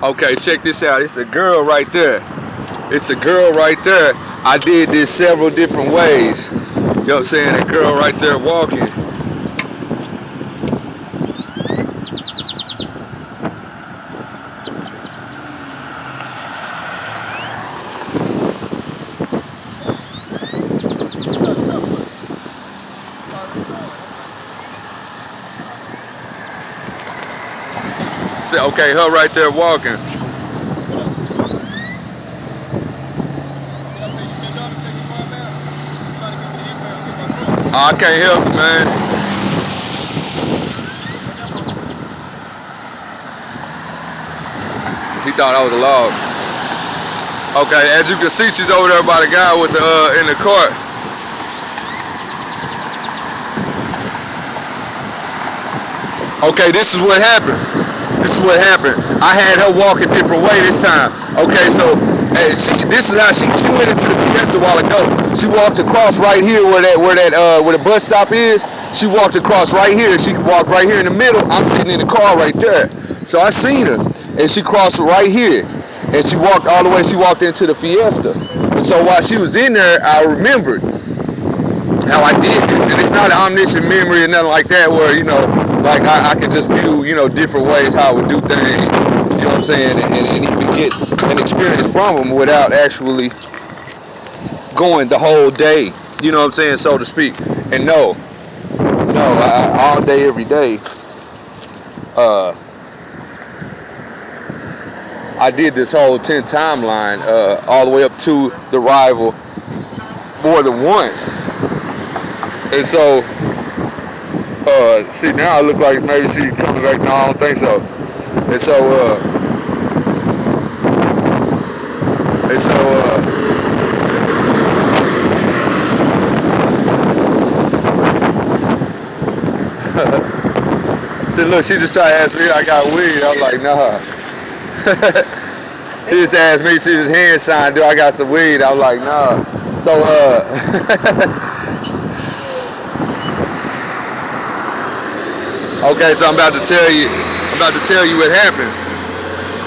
Okay, check this out. It's a girl right there. It's a girl right there. I did this several different ways. You know what I'm saying? That girl right there walking. Okay, her right there walking. I can't help it, man. He thought I was a log. Okay, as you can see, she's over there by the guy with the in the cart. Okay, this is what happened. This is what happened. I had her walk a different way this time. Okay, so this is how she went into the Fiesta a while ago. She walked across right here where the bus stop is. She walked across right here. She walked right here in the middle. I'm sitting in the car right there. So I seen her, and she crossed right here, and she walked all the way. She walked into the Fiesta. And so while she was in there, I remembered how I did this, and it's not an omniscient memory or nothing like that, where like I can just view different ways how I would do things. You know what I'm saying, and even get an experience from them without actually going the whole day. You know what I'm saying, so to speak. And no, all day, every day. I did this whole 10 timeline all the way up to the rival more than once. And so, see, now I look like maybe she's coming back. No, I don't think so. And so, so look, she just tried to ask me if I got weed. I'm like, nah. She just asked me, she just hand signed, do I got some weed? I'm like, nah. So, okay, so I'm about to tell you what happened.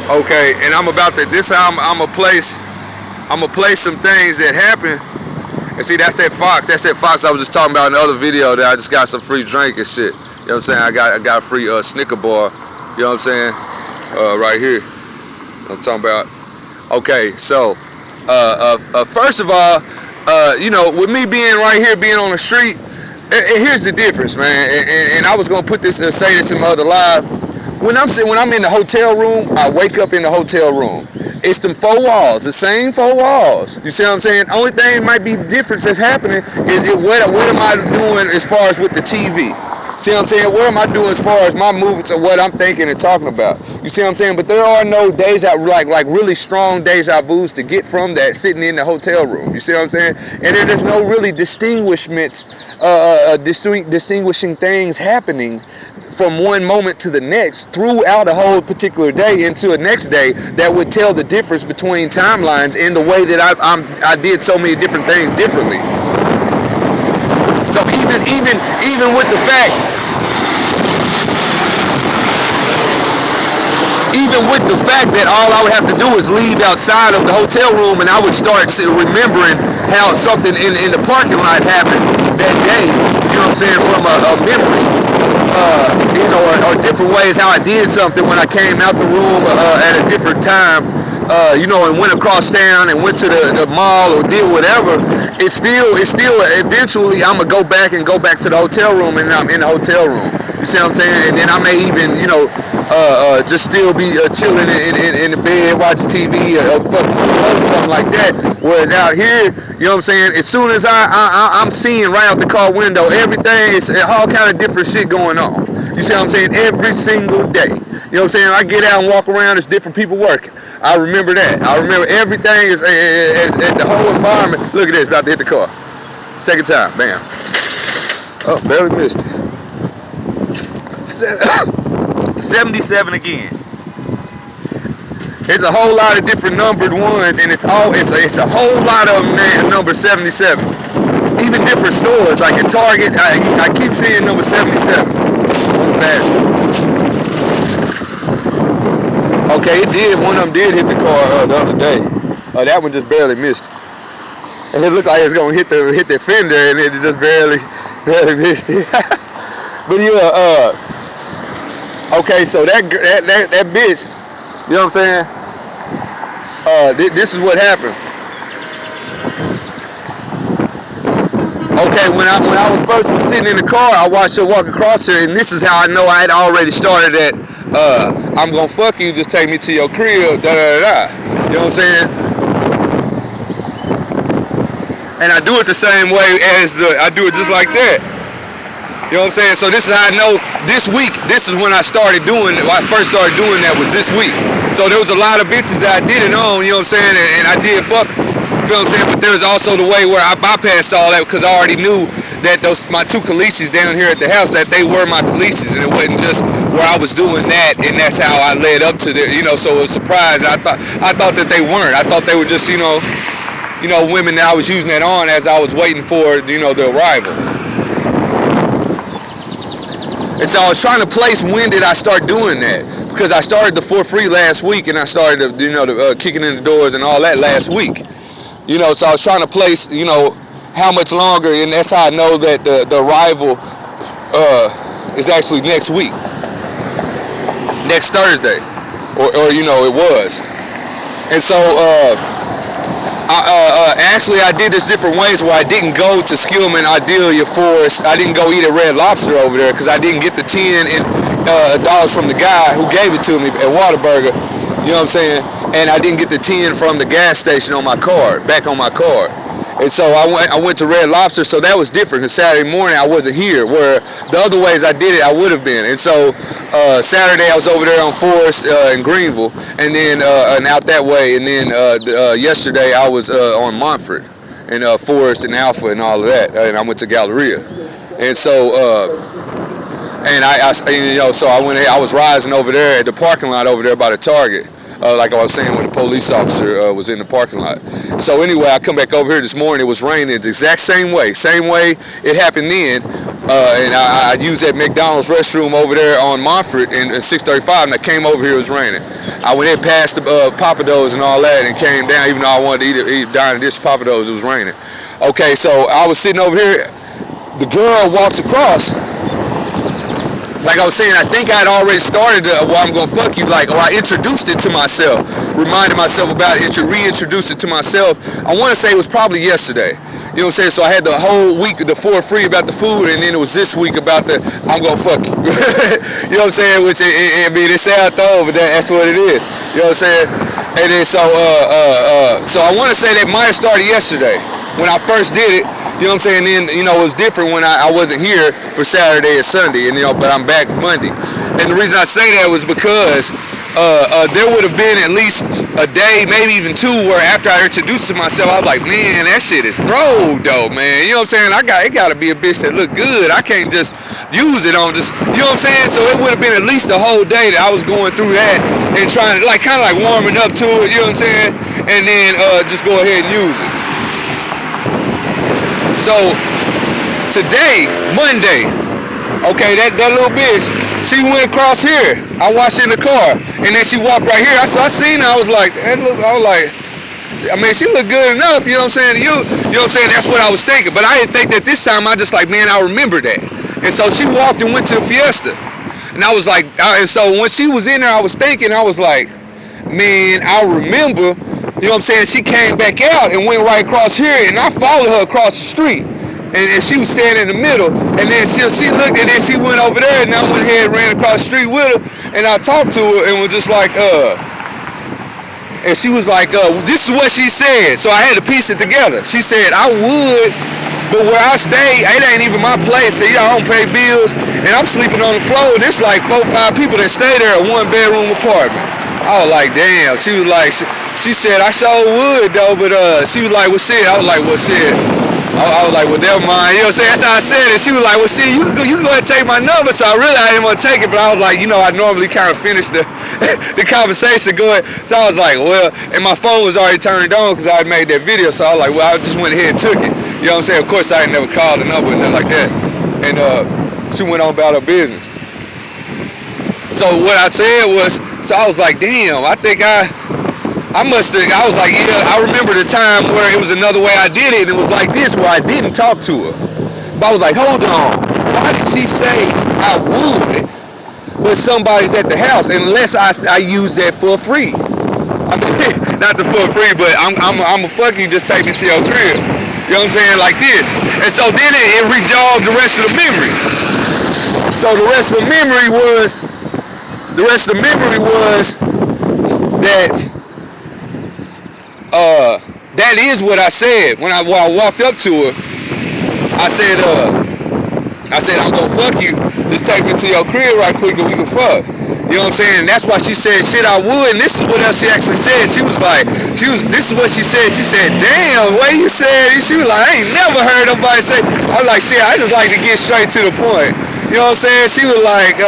Okay, and I'm about to, this time I'm gonna place some things that happen. And see, that's that fox I was just talking about in the other video that I just got some free drink and shit. You know what I'm saying? I got a free Snicker bar. You know what I'm saying? Right here. I'm talking about. Okay, so first of all, with me being right here, being on the street, here's the difference, man. And I was gonna say this in my other live. When I'm in the hotel room, I wake up in the hotel room. It's them four walls, the same four walls. You see what I'm saying? Only thing might be difference that's happening is what am I doing as far as with the TV? See what I'm saying? What am I doing as far as my movements or what I'm thinking and talking about? You see what I'm saying? But there are no deja, like really strong deja vus to get from that sitting in the hotel room. You see what I'm saying? And there's no really distinguishing things happening from one moment to the next throughout a whole particular day into a next day that would tell the difference between timelines in the way that I did so many different things differently. So even with the fact, that all I would have to do is leave outside of the hotel room and I would start remembering how something in the parking lot happened that day, you know what I'm saying, from a memory, or different ways how I did something when I came out the room at a different time, and went across town and went to the mall or did whatever. It's still eventually I'm gonna go back to the hotel room, and I'm in the hotel room. You see what I'm saying? And then I may even just still be chilling in the bed, watching TV or something like that. Whereas out here, you know what I'm saying? As soon as I'm seeing right out the car window, everything is all kind of different shit going on. You see what I'm saying? Every single day. You know what I'm saying? I get out and walk around, there's different people working. I remember that. I remember everything is the whole environment. Look at this, about to hit the car. Second time, bam. Oh, barely missed it. 77 again. There's a whole lot of different numbered ones, and it's a whole lot of them named number 77. Even different stores, like at Target, I keep seeing number 77. Okay, Okay, it did. One of them did hit the car the other day. That one just barely missed. And it looked like it was gonna hit the fender, and it just barely missed it. But yeah, okay, so that bitch, you know what I'm saying? This is what happened. Okay, when I was first sitting in the car, I watched her walk across here, and this is how I know I had already started at I'm gonna fuck you, just take me to your crib, da da da. You know what I'm saying? And I do it the same way as I do it just like that. You know what I'm saying? So this is how I know this week, this is when I started doing it. When I first started doing that was this week. So there was a lot of bitches that I did it on, you know what I'm saying? And I did fuck, you feel what I'm saying? But there was also the way where I bypassed all that because I already knew that my two Khaleesi's down here at the house, that they were my Khaleesi's, and it wasn't just where I was doing that, and that's how I led up to the, you know, so it was a surprise. I thought that they weren't. I thought they were just, you know, women that I was using that on as I was waiting for, you know, the arrival. And so I was trying to place when did I start doing that, because I started the for free last week, and I started, you know, kicking in the doors and all that last week. You know, so I was trying to place, you know, how much longer, and that's how I know that the arrival is actually next week, next Thursday, or you know, it was. And so actually I did this different ways where I didn't go to Skillman, Idelia, Forest. I didn't go eat at Red Lobster over there because I didn't get the $10 from the guy who gave it to me at Whataburger. You know what I'm saying? And I didn't get the 10 from the gas station on my card, back on my card. And so I went to Red Lobster, so that was different because Saturday morning I wasn't here, where the other ways I did it I would have been. And so Saturday I was over there on Forest in Greenville, and then and out that way, and then yesterday I was on Montford and Forest and Alpha and all of that, and I went to Galleria. And so and I you know, so I was rising over there at the parking lot over there by the Target. Like I was saying, when the police officer was in the parking lot. So anyway, I come back over here this morning. It was raining the exact same way it happened then. And I used that McDonald's restroom over there on Montford in 635, and I came over here. It was raining. I went in past the Papados and all that, and came down. Even though I wanted to eat down a dish of Papados, it was raining. Okay, so I was sitting over here. The girl walks across. Like I was saying, I think I had already started well, I'm gonna fuck you, like, or I introduced it to myself, reminded myself about it, reintroduced it to myself. I want to say it was probably yesterday. You know what I'm saying? So I had the whole week, the for free about the food, and then it was this week about the I'm gonna fuck you. You know what I'm saying? Which I mean, it sounds though, but that's what it is. You know what I'm saying? And then so I want to say that might have started yesterday when I first did it. You know what I'm saying? Then, you know, it was different when I wasn't here for Saturday and Sunday, and, you know, but I'm back Monday. And the reason I say that was because there would have been at least a day, maybe even two, where after I introduced to myself, I was like, man, that shit is throw though, man. You know what I'm saying? It gotta be a bitch that look good. I can't just use it on just, you know what I'm saying? So it would have been at least a whole day that I was going through that and trying to, like, kind of like warming up to it, you know what I'm saying? And then just go ahead and use it. So today, Monday, okay, that little bitch, she went across here. I watched her in the car, and then she walked right here. So I seen her. I was like, I mean, she looked good enough. You know what I'm saying? You know what I'm saying? That's what I was thinking. But I didn't think that this time. I just like, man, I remember that. And so she walked and went to the Fiesta, and I was like, and so when she was in there, I was thinking, I was like, man, I remember. You know what I'm saying? She came back out and went right across here, and I followed her across the street. And she was standing in the middle, and then she looked, and then she went over there, and I went ahead and ran across the street with her, and I talked to her, and was just like, and she was like, this is what she said. So I had to piece it together. She said, I would, but where I stay, it ain't even my place. So, I don't pay bills, and I'm sleeping on the floor. There's like 4 or 5 people that stay there at 1-bedroom apartment. I was like, damn. She was like, she said, I sure would though, but she was like, well, shit. I was like, well, shit. I was like, well, never mind. You know what I'm saying? That's how I said it. She was like, well, shit, you can go ahead and take my number. So I didn't want to take it, but I was like, you know, I normally kind of finish the conversation going. So I was like, well, and my phone was already turned on because I had made that video. So I was like, well, I just went ahead and took it. You know what I'm saying? Of course, I had never called the number and nothing like that. And she went on about her business. So what I said was, so I was like, damn, I think I must have, I was like, yeah, I remember the time where it was another way I did it, and it was like this, where I didn't talk to her. But I was like, hold on, why did she say I would when somebody's at the house, unless I use that for free? I mean, not the for free, but I'm a fuck you, just take me to your crib. You know what I'm saying? Like this. And so then it rejogged the rest of the memory. So the rest of the memory was that that is what I said when I walked up to her. I said I'm gonna fuck you. Just take me to your crib right quick and we can fuck. You know what I'm saying? And that's why she said shit I would. And this is what else she actually said. This is what she said. She said, damn, the way you said it. She was like, I ain't never heard nobody say. I was like, shit, I just like to get straight to the point. You know what I'm saying? She was like,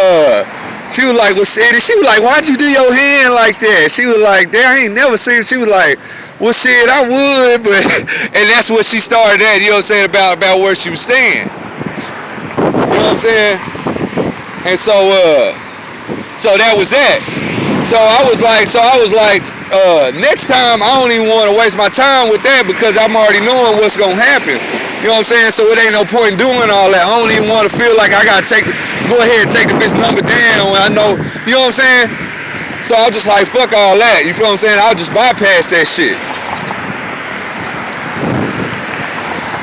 well, shit. She was like, why'd you do your hand like that? She was like, damn, I ain't never seen it. She was like, well, shit, I would, but, and that's what she started at, you know what I'm saying, about where she was staying. You know what I'm saying? And so that was that. So I was like, next time I don't even want to waste my time with that because I'm already knowing what's going to happen. You know what I'm saying? So it ain't no point in doing all that. I don't even want to feel like I got to go ahead and take the bitch number down when I know, you know what I'm saying? So I was just like, fuck all that. You feel what I'm saying? I'll just bypass that shit.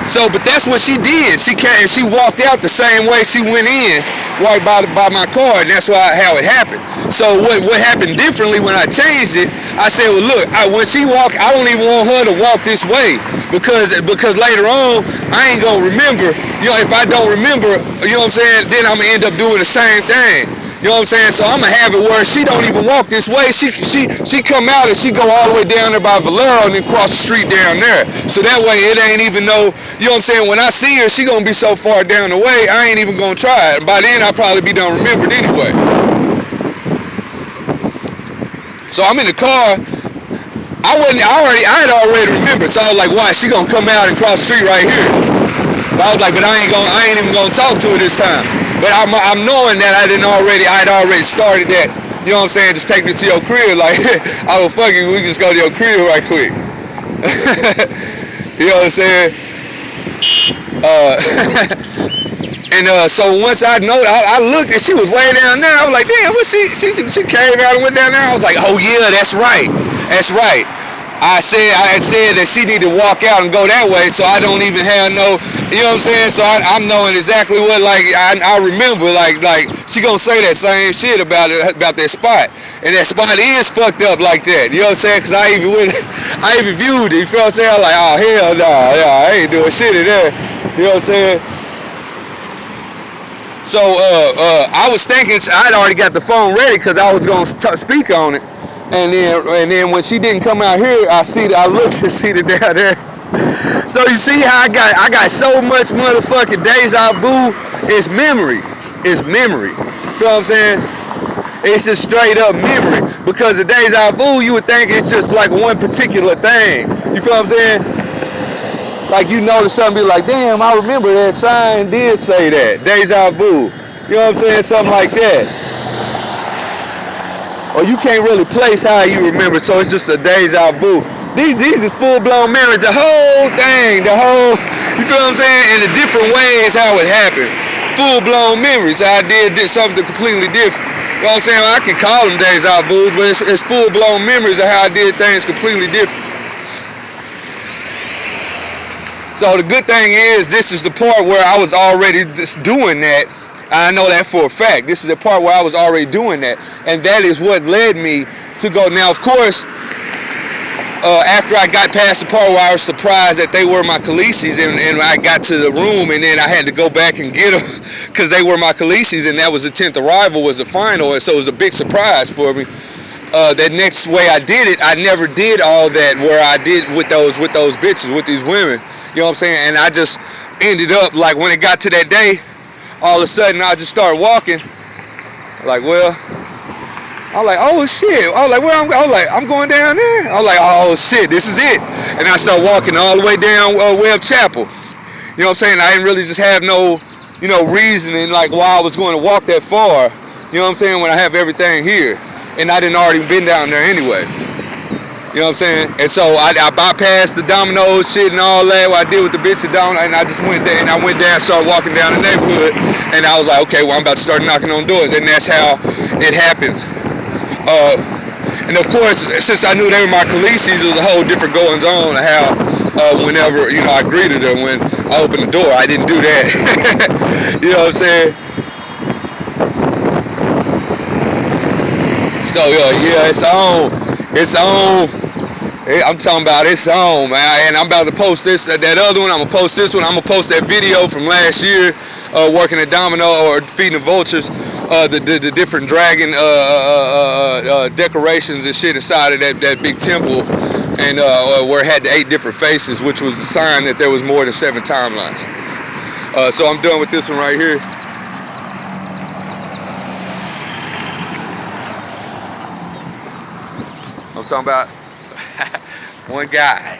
So, but that's what she did. She came and she walked out the same way she went in, right by my car, and that's how it happened. So what happened differently when I changed it, I said, well, look, when she walked, I don't even want her to walk this way because later on, I ain't gonna remember. You know, if I don't remember, you know what I'm saying, then I'm gonna end up doing the same thing. You know what I'm saying? So I'm gonna have it where she don't even walk this way. She come out and she go all the way down there by Valero and then cross the street down there. So that way it ain't even no, you know what I'm saying? When I see her, she gonna be so far down the way, I ain't even gonna try it. By then I'll probably be done remembered anyway. So I'm in the car. I had already remembered. So I was like, why? She gonna come out and cross the street right here. But I was like, but I ain't even gonna talk to her this time. But I'm knowing that I had already started that. You know what I'm saying? Just take me to your crib. Like, I will fuck you. We just go to your crib right quick. You know what I'm saying? So once I looked and she was way down there. I was like, damn, what she came out and went down there. I was like, oh yeah, that's right. I said that she need to walk out and go that way, so I don't even have no, you know what I'm saying? So I'm knowing exactly what, like, I remember, like she gonna say that same shit about that spot, and that spot is fucked up like that, you know what I'm saying? Cause I even viewed it, you feel what I'm saying? I'm like, oh hell no, I ain't doing shit in there, you know what I'm saying? So I was thinking I'd already got the phone ready because I was gonna speak on it. And then when she didn't come out here, I looked to see it down there. So you see how I got so much motherfucking deja vu. It's memory. Feel what I'm saying? It's just straight up memory. Because the deja vu, you would think it's just like one particular thing. You feel what I'm saying? Like you notice something, be like, damn, I remember that sign did say that. Deja vu. You know what I'm saying? Something like that. Or you can't really place how you remember, so it's just a deja vu. These is full-blown memories, the whole thing, you feel what I'm saying? In the different ways how it happened. Full-blown memories, how I did something completely different. You know what I'm saying? I can call them deja vus, but it's full-blown memories of how I did things completely different. So the good thing is, this is the part where I was already just doing that. I know that for a fact. This is the part where I was already doing that. And that is what led me to go. Now, of course, after I got past the part where I was surprised that they were my Khaleesi's, and I got to the room, and then I had to go back and get them because they were my Khaleesi's, and that was the 10th arrival, was the final, and so it was a big surprise for me. That next way I did it, I never did all that where I did with those bitches, with these women. You know what I'm saying? And I just ended up, like, when it got to that day, all of a sudden I just started walking. Like, well, I'm like, oh shit. I was like, where I'm going down there. I was like, oh shit, this is it. And I started walking all the way down Webb Chapel. You know what I'm saying? I didn't really just have no, reasoning like why I was going to walk that far. You know what I'm saying? When I have everything here, and I didn't already been down there anyway. You know what I'm saying? And so I bypassed the Domino's shit and all that, what I did with the bitch at Domino, and I just went there, and I went there and started walking down the neighborhood, and I was like, okay, well, I'm about to start knocking on doors, and that's how it happened. And of course, since I knew they were my Khaleesi's, it was a whole different goings on of how whenever, you know, I greeted her when I opened the door. I didn't do that. You know what I'm saying? So yeah, it's on. It's on. I'm talking about it's on, man. And I'm about to post this, that other one. I'm gonna post this one. I'm gonna post that video from last year, working at Domino or feeding the vultures, the different dragon decorations and shit inside of that big temple, and where it had the 8 different faces, which was a sign that there was more than 7 timelines. So I'm done with this one right here. I'm talking about one guy.